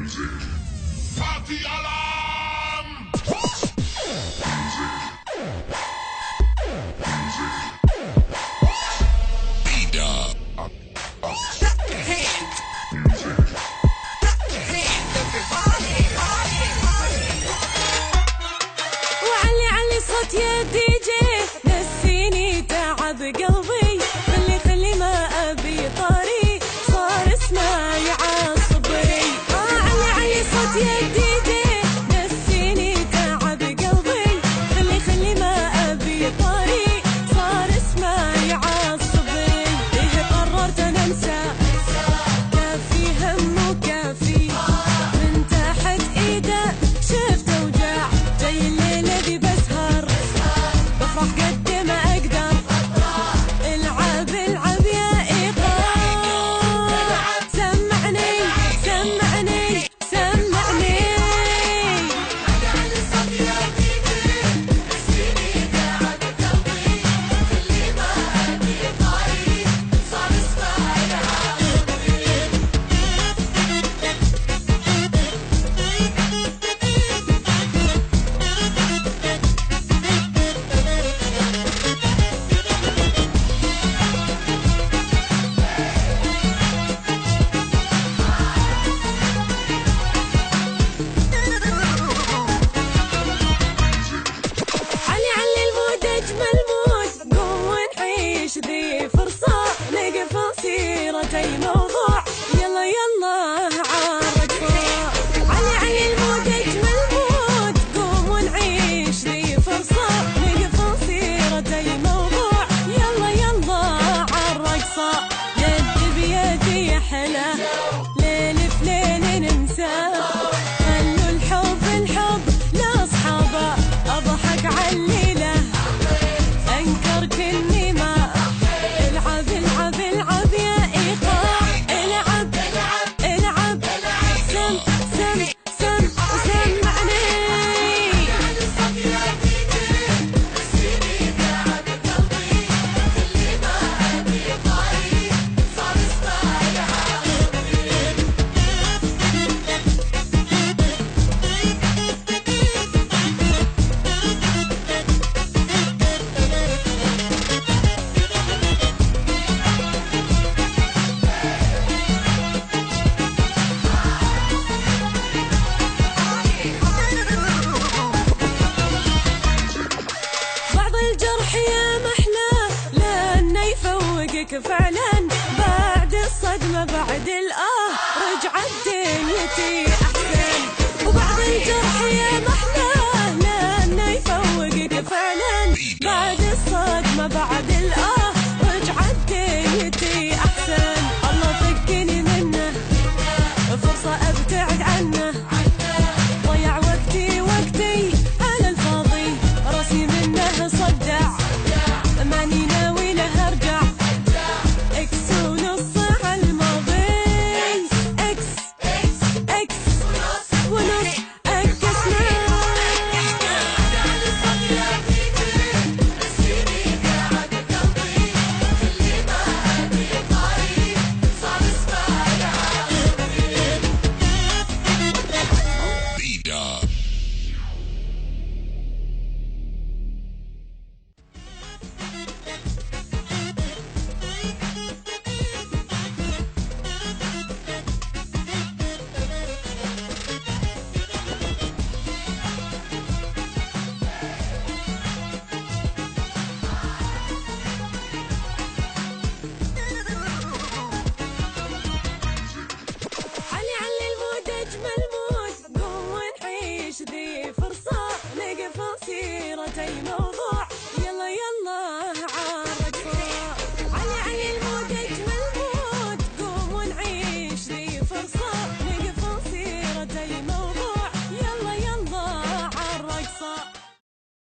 Party Alarm! وعلي صوت يا دي جي، نسيني تعب قلبي، خلي ما ابي طريق، صار اسمعي عصبري. علي صوت يا دي جي، نسيني تعب قلبي، خلي ما ابي طريق، صار اسمعي عصبري. إيه قررت أنا انسى، كافي هم وكافي، من تحت ايده شفت اوجاع، جاي الليله ذي بسهر، بفرح قد ما اقدر، العب يا ايقاع، سمعني سمعني سمعني. ذي فرصة نقفل سيرة أي موضوع، يلا عالرقصة. علي المود أجمل مود، قوم ونعيش ذي فرصة نقفل سيرة أي موضوع، يلا عالرقصة. يد بيد يحلى، ليل في ليل ننسى، خلوا الحب لأصحابه، أضحك عالليلة، أنكر كني ما العب يا ايقاع، العب سمعني. فعلا بعد الصدمة بعد رجعت دنيتي